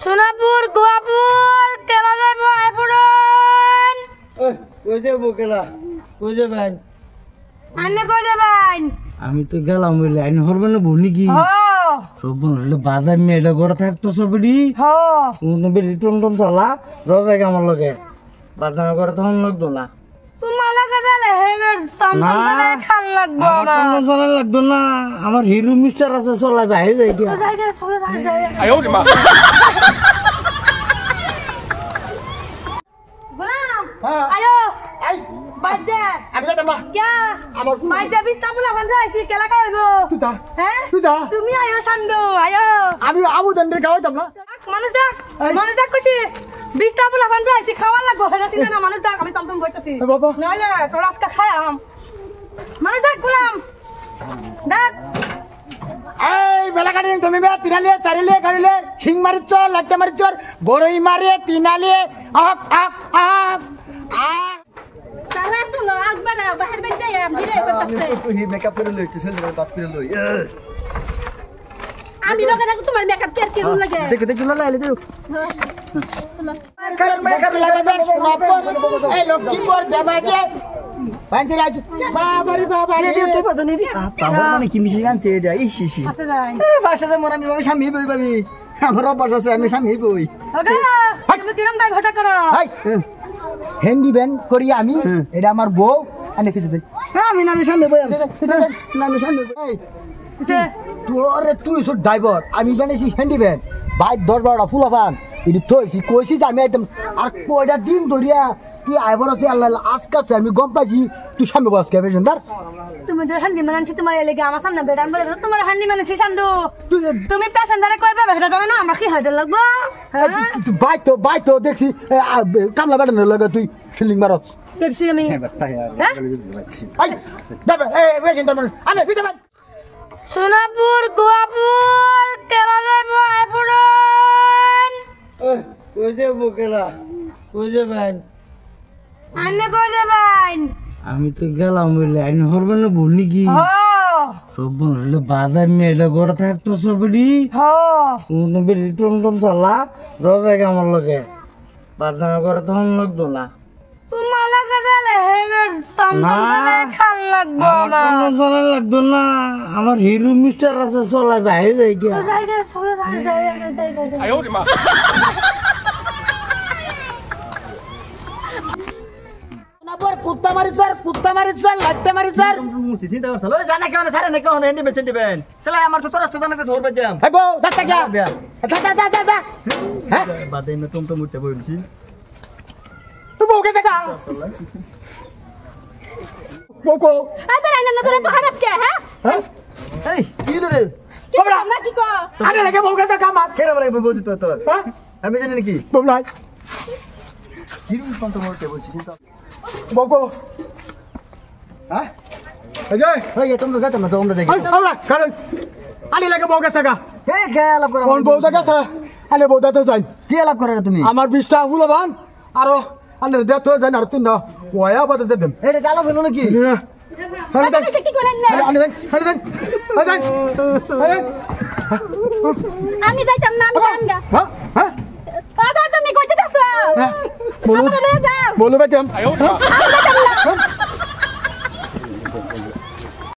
সোনাপুর গোয়াপুর কেলা যাইব আইফোন কই যাবো কেলা কই যাবেন আন্নে কই যাবেন আমি তো গেলাম বলে আইন হরবে না ভুলি কি সব বললে বাজার মেয়েটা গড়ে থাকতো সবডি তুমি বেরি টমটম চালা যাও জায়গা আমার লগে বাজার গড়ে তখন লাগতো না তোমার লাগে যালে হে টমটম চালে খান লাগবো টমটম চালা লাগতো না আমার হিরো মিস্টার আছে চলাই বাইরে যাই কি জায়গা চলে যাই আয়ো মা গোলাম হ্যাঁ আয়ো আই বাজে আমি যাইতাম না क्या আমার বাজে বিস্তাবুলা বান্ধা আইছি কেলা খাইবো তুই যা হ্যাঁ তুই যা তুমি আয়ো সান্ডু আয়ো আমি আবু দেনরে খাওয়াইতাম না মানুষ দেখ কইছি বিস্তাবুলা বান্ধা আইছি খাওয়া লাগবো হেরা সিনা না মানুষ দেখ আমি টমটম বইতাছি বাবা নইলে তোর আজকে খায়াম মানুষ দেখ গোলাম দেখ এই বেলা গাড়ি তুমি বে তিনালিয়ে চারিলিয়ে গাড়িলে হিং মারিছ লাট্টা মারিছ বড়ই মারে তিনালিয়ে আক আক আক আক তাহলে শুনো আকবার বাহির বেজে যাই আমি রে করতেছে তুই মেকআপ করে লই তুই সেলফি পাস করে লই আমি লগে থাকো তোমার মেকআপ কি রুম লাগে দেখো দেখো লালা এলে যাও মেকআপ লাগাবেন সোনাপুর এই লক্ষ্মীপুর দেবাজে পাঁচের আজ বাবারি বাবারি তুই পাতো নি পাবর মানে কি মিশে গানছে এটা ইস ইস আছে যাই বাসাতে মোর আমি স্বামী বই পাবি আমার অভ্যাস আছে আমি স্বামী বই ওগা তুমি কিরম দাই ঘটা করো হাই হেন্ডি ব্যান করি আমি এটা আমার বউ আনে পিছে যাই আমি না আমি স্বামী বই না আমি স্বামী বই সে তোরে তুই সব ড্রাইভার আমি বানাইছি হেন্ডি ব্যান বাইক 10-12টা ফুল আফান এটি থইছি কইছি যে আমি একদম আর কয়টা দিন ধরিয়া তুই আইবর আছে আল্লাহ আজকাছে আমি গম পাইছি তুই সামনে বস কে বেজনদার তুমি যে হান্ডি মানছি তোমার এলাকা আমার সামনে বেড়ান বলে তোমার হান্ডি মানছি সান্ডু তুই তুমি প্যাসেঞ্জারে কইবে বেটা জানো না আমরা কি হাইডে লাগবো বাই তো দেখছি কামলা বেড়ানোর লাগে তুই ফিলিং মারছ করছি আমি আই দেবে এই বেজনদার মানে আনে ফিতে বাই সোনাপুর গোয়াপুর কেলা যাইব আইফোন কই যাবো কেলা কই যাবেন আন্নে কই যাবেন আমি তো গেলাম বলে আইন হরবে না ভুলি কি সব বললে বাজার মেয়েটা গড়ে থাকতো সবডি তুমি বেরি টমটম চালা যাও জায়গা আমার লগে বাজার গড়ে তখন লাগতো না তোমার লাগে যালে হে টমটম চালে খান লাগবো টমটম চালা লাগতো না আমার হিরো মিস্টার আছে চলাই বাইরে যাই কি জায়গা চলে যাই আয়ো মা কুত্তা মারি স্যার লাট্টা মারি স্যার মুছি চিন্তা করছ লই জানা কেন সারে না কেন হেন্ডি মেচেন দিবেন চলে আমার তো রাস্তা জানাতে সর বাজাম এই বউ দাস্তা গিয়া যা হ্যাঁ বাদে না তুমি তো মুটে বইছি তুই বউ কে দেখা বউ কো আবে রাইনা না তোরে তো খারাপ কে হ্যাঁ এই কি রে কি আমরা কি কো আরে লাগে বউ কে দেখা মার কেন বলে বলছি তো তোর হ্যাঁ আমি জানি নাকি বউ নাই কি রুম কোন তো মুটে বলছি চিন্তা বউ কো হ্যাঁ অজয় এই তুমি তো গাতে না তো আমরা যাই আমরা কারণ আরে লাগে বউ কে দেখা এই খেয়াল করে কোন বউ দেখা আছে আরে বউ দাতে যাই কি আলাপ করে তুমি আমার 20টা ফুলবান আরো আন্দার দেত যাই আর তিন ওয়া বাদ দে দেম এটা গালা হলো নাকি কি করেন না আমি যাইতাম না আমি যাম গা হ্যাঁ পাগা তুমি কইতে দাও বলো আমরা যাও বলো বেজম আমরা যাইতাম না